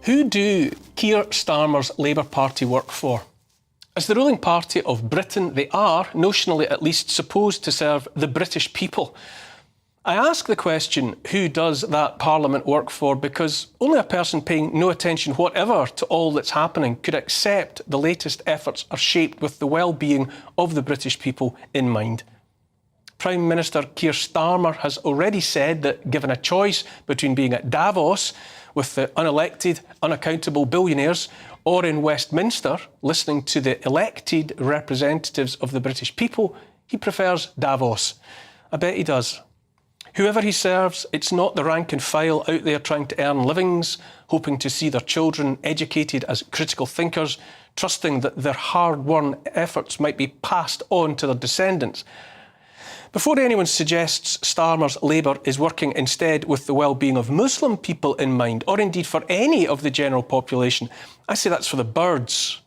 Who do Keir Starmer's Labour Party work for? As the ruling party of Britain, they are, notionally at least, supposed to serve the British people. I ask the question, who does that Parliament work for, because only a person paying no attention whatever to all that's happening could accept the latest efforts are shaped with the well-being of the British people in mind. Prime Minister Keir Starmer has already said that given a choice between being at Davos with the unelected, unaccountable billionaires or in Westminster listening to the elected representatives of the British people, he prefers Davos. I bet he does. Whoever he serves, it's not the rank and file out there trying to earn livings, hoping to see their children educated as critical thinkers, trusting that their hard-won efforts might be passed on to their descendants. Before anyone suggests Starmer's Labour is working instead with the well-being of Muslim people in mind, or indeed for any of the general population, I say that's for the birds.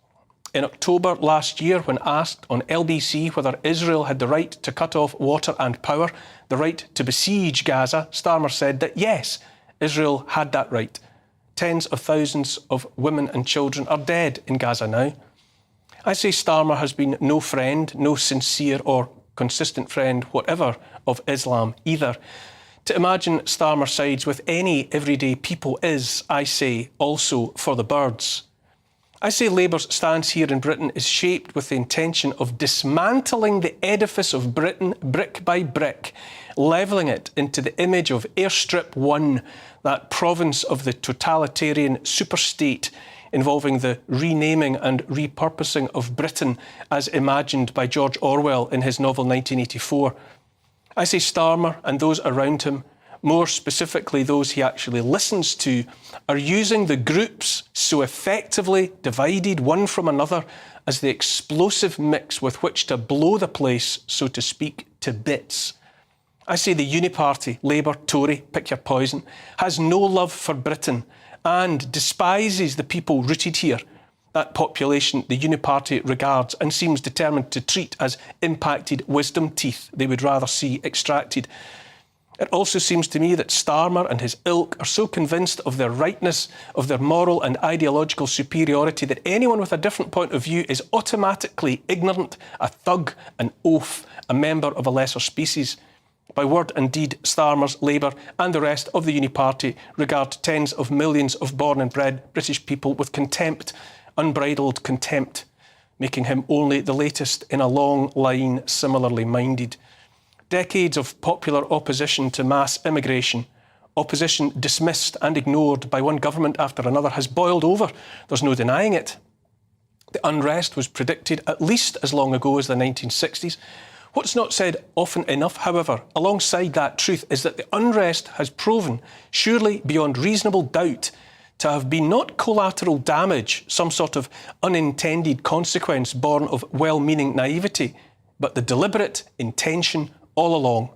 In October last year, when asked on LBC whether Israel had the right to cut off water and power, the right to besiege Gaza, Starmer said that yes, Israel had that right. Tens of thousands of women and children are dead in Gaza now. I say Starmer has been no friend, no sincere or consistent friend, whatever, of Islam either. To imagine Starmer sides with any everyday people is, I say, also for the birds. I say Labour's stance here in Britain is shaped with the intention of dismantling the edifice of Britain brick by brick, levelling it into the image of Airstrip 1, that province of the totalitarian superstate involving the renaming and repurposing of Britain as imagined by George Orwell in his novel 1984. I say Starmer and those around him, more specifically those he actually listens to, are using the groups so effectively divided one from another as the explosive mix with which to blow the place, so to speak, to bits. I say the Uniparty, Labour, Tory, pick your poison, has no love for Britain and despises the people rooted here. That population the Uniparty regards and seems determined to treat as impacted wisdom teeth they would rather see extracted. It also seems to me that Starmer and his ilk are so convinced of their rightness, of their moral and ideological superiority, that anyone with a different point of view is automatically ignorant, a thug, an oaf, a member of a lesser species. By word and deed, Starmer's Labour and the rest of the Uniparty regard tens of millions of born and bred British people with contempt, unbridled contempt, making him only the latest in a long line similarly minded. Decades of popular opposition to mass immigration, opposition dismissed and ignored by one government after another, has boiled over. There's no denying it. The unrest was predicted at least as long ago as the 1960s. What's not said often enough, however, alongside that truth, is that the unrest has proven, surely beyond reasonable doubt, to have been not collateral damage, some sort of unintended consequence born of well-meaning naivety, but the deliberate intention all along.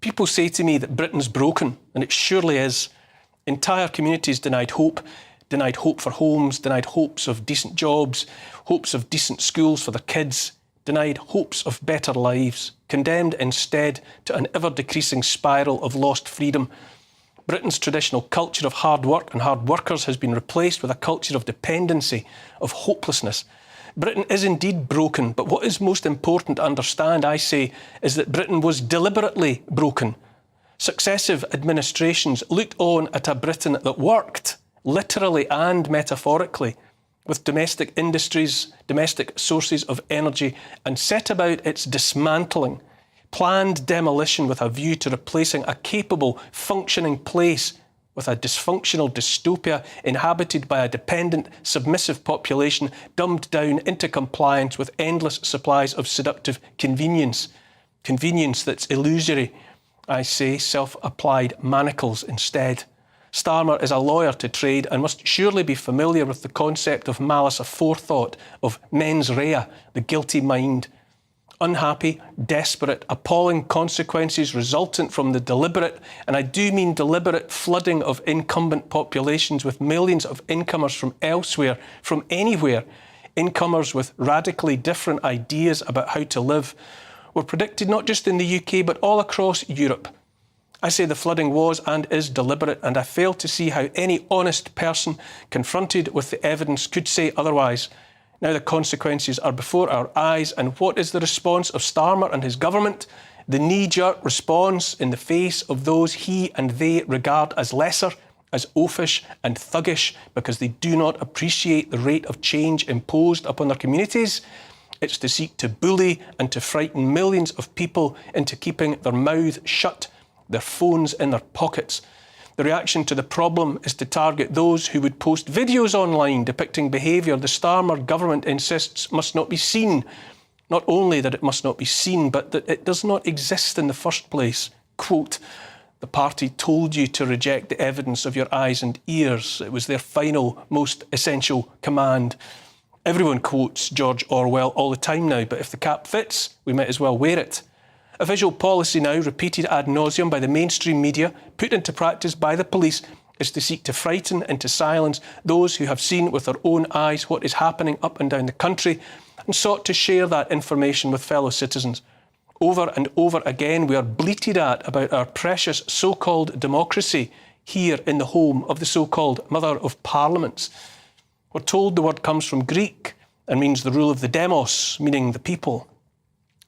People say to me that Britain's broken, and it surely is. Entire communities denied hope for homes, denied hopes of decent jobs, hopes of decent schools for their kids, denied hopes of better lives, condemned instead to an ever-decreasing spiral of lost freedom. Britain's traditional culture of hard work and hard workers has been replaced with a culture of dependency, of hopelessness. Britain is indeed broken, but what is most important to understand, I say, is that Britain was deliberately broken. Successive administrations looked on at a Britain that worked, literally and metaphorically, with domestic industries, domestic sources of energy, and set about its dismantling, planned demolition with a view to replacing a capable, functioning place with a dysfunctional dystopia inhabited by a dependent, submissive population dumbed down into compliance with endless supplies of seductive convenience. Convenience that's illusory, I say, self-applied manacles instead. Starmer is a lawyer to trade and must surely be familiar with the concept of malice aforethought, of mens rea, the guilty mind. Unhappy, desperate, appalling consequences resultant from the deliberate, and I do mean deliberate, flooding of incumbent populations with millions of incomers from elsewhere, from anywhere, incomers with radically different ideas about how to live, were predicted not just in the UK but all across Europe. I say the flooding was and is deliberate, and I fail to see how any honest person confronted with the evidence could say otherwise. Now the consequences are before our eyes, and what is the response of Starmer and his government? The knee-jerk response in the face of those he and they regard as lesser, as oafish and thuggish, because they do not appreciate the rate of change imposed upon their communities. It's to seek to bully and to frighten millions of people into keeping their mouths shut, their phones in their pockets. The reaction to the problem is to target those who would post videos online depicting behaviour the Starmer government insists must not be seen. Not only that it must not be seen, but that it does not exist in the first place. Quote, "The party told you to reject the evidence of your eyes and ears. It was their final, most essential command." Everyone quotes George Orwell all the time now, but if the cap fits, we might as well wear it. A visual policy now, repeated ad nauseum by the mainstream media, put into practice by the police, is to seek to frighten into silence those who have seen with their own eyes what is happening up and down the country and sought to share that information with fellow citizens. Over and over again, we are bleated at about our precious so-called democracy here in the home of the so-called Mother of Parliaments. We're told the word comes from Greek and means the rule of the demos, meaning the people.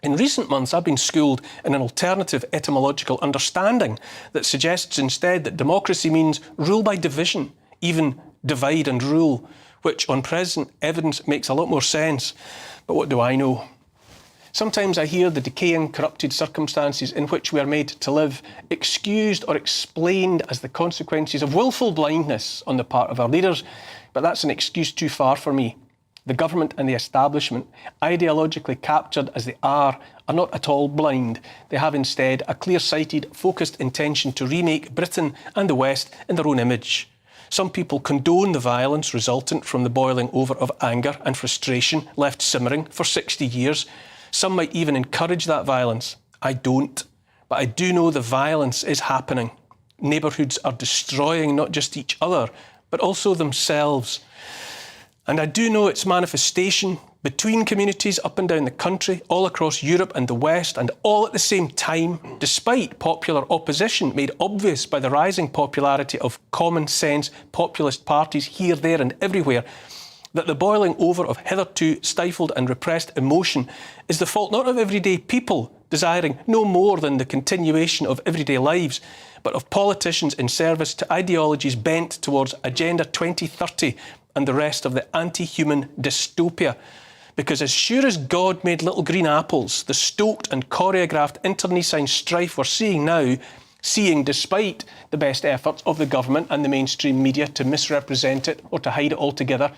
In recent months, I've been schooled in an alternative etymological understanding that suggests instead that democracy means rule by division, even divide and rule, which on present evidence makes a lot more sense. But what do I know? Sometimes I hear the decaying, corrupted circumstances in which we are made to live excused or explained as the consequences of willful blindness on the part of our leaders, but that's an excuse too far for me. The government and the establishment, ideologically captured as they are not at all blind. They have instead a clear-sighted, focused intention to remake Britain and the West in their own image. Some people condone the violence resultant from the boiling over of anger and frustration left simmering for 60 years. Some might even encourage that violence. I don't. But I do know the violence is happening. Neighbourhoods are destroying not just each other, but also themselves. And I do know its manifestation between communities up and down the country, all across Europe and the West, and all at the same time, despite popular opposition made obvious by the rising popularity of common sense populist parties here, there and everywhere, that the boiling over of hitherto stifled and repressed emotion is the fault not of everyday people desiring no more than the continuation of everyday lives, but of politicians in service to ideologies bent towards Agenda 2030 and the rest of the anti-human dystopia. Because as sure as God made little green apples, the stoked and choreographed internecine strife we're seeing now, despite the best efforts of the government and the mainstream media to misrepresent it or to hide it altogether,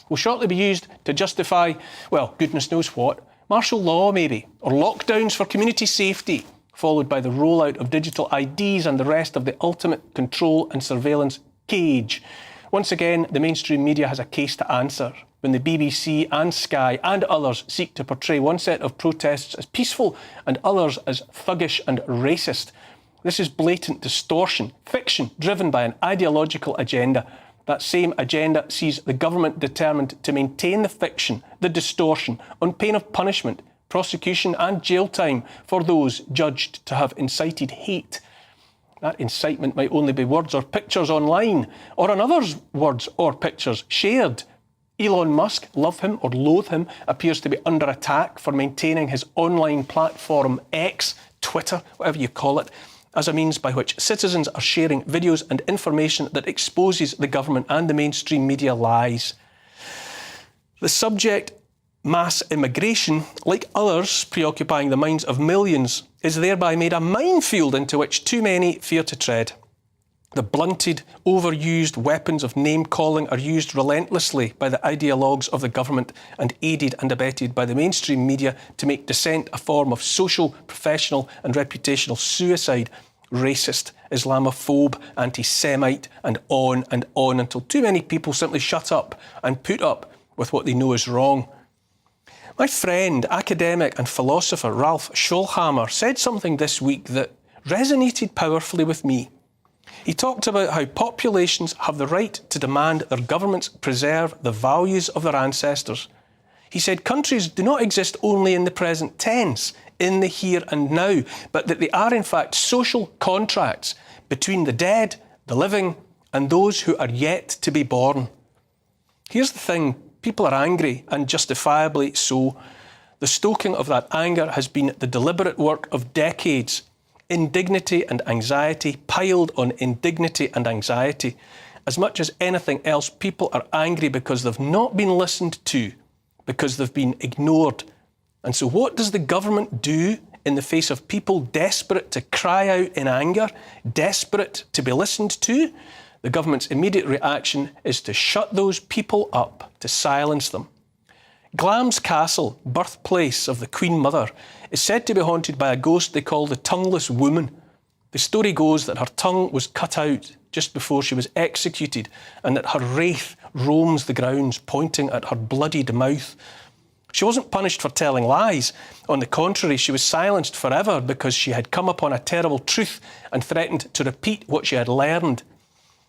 will shortly be used to justify, well, goodness knows what, martial law maybe, or lockdowns for community safety, followed by the rollout of digital IDs and the rest of the ultimate control and surveillance cage. Once again, the mainstream media has a case to answer when the BBC and Sky and others seek to portray one set of protests as peaceful and others as thuggish and racist. This is blatant distortion, fiction driven by an ideological agenda. That same agenda sees the government determined to maintain the fiction, the distortion, on pain of punishment, prosecution and jail time for those judged to have incited hate. That incitement might only be words or pictures online, or another's words or pictures shared. Elon Musk, love him or loathe him, appears to be under attack for maintaining his online platform X, Twitter, whatever you call it, as a means by which citizens are sharing videos and information that exposes the government and the mainstream media lies. The subject, mass immigration, like others preoccupying the minds of millions, is thereby made a minefield into which too many fear to tread. The blunted, overused weapons of name-calling are used relentlessly by the ideologues of the government and aided and abetted by the mainstream media to make dissent a form of social, professional and reputational suicide. Racist, Islamophobe, anti-Semite and on until too many people simply shut up and put up with what they know is wrong. My friend, academic and philosopher Ralph Schulhammer said something this week that resonated powerfully with me. He talked about how populations have the right to demand their governments preserve the values of their ancestors. He said countries do not exist only in the present tense. in the here and now, but that they are in fact social contracts between the dead, the living, and those who are yet to be born. Here's the thing, people are angry, and justifiably so. The stoking of that anger has been the deliberate work of decades. Indignity and anxiety piled on indignity and anxiety. As much as anything else, people are angry because they've not been listened to, because they've been ignored. And so what does the government do in the face of people desperate to cry out in anger, desperate to be listened to? The government's immediate reaction is to shut those people up, to silence them. Glamis Castle, birthplace of the Queen Mother, is said to be haunted by a ghost they call the tongueless woman. The story goes that her tongue was cut out just before she was executed, and that her wraith roams the grounds, pointing at her bloodied mouth. She wasn't punished for telling lies. On the contrary, she was silenced forever because she had come upon a terrible truth and threatened to repeat what she had learned.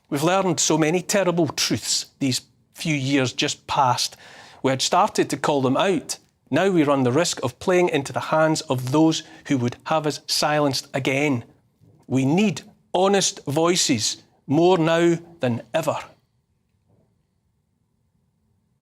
We've learned so many terrible truths these few years just past. We had started to call them out. Now we run the risk of playing into the hands of those who would have us silenced again. We need honest voices more now than ever.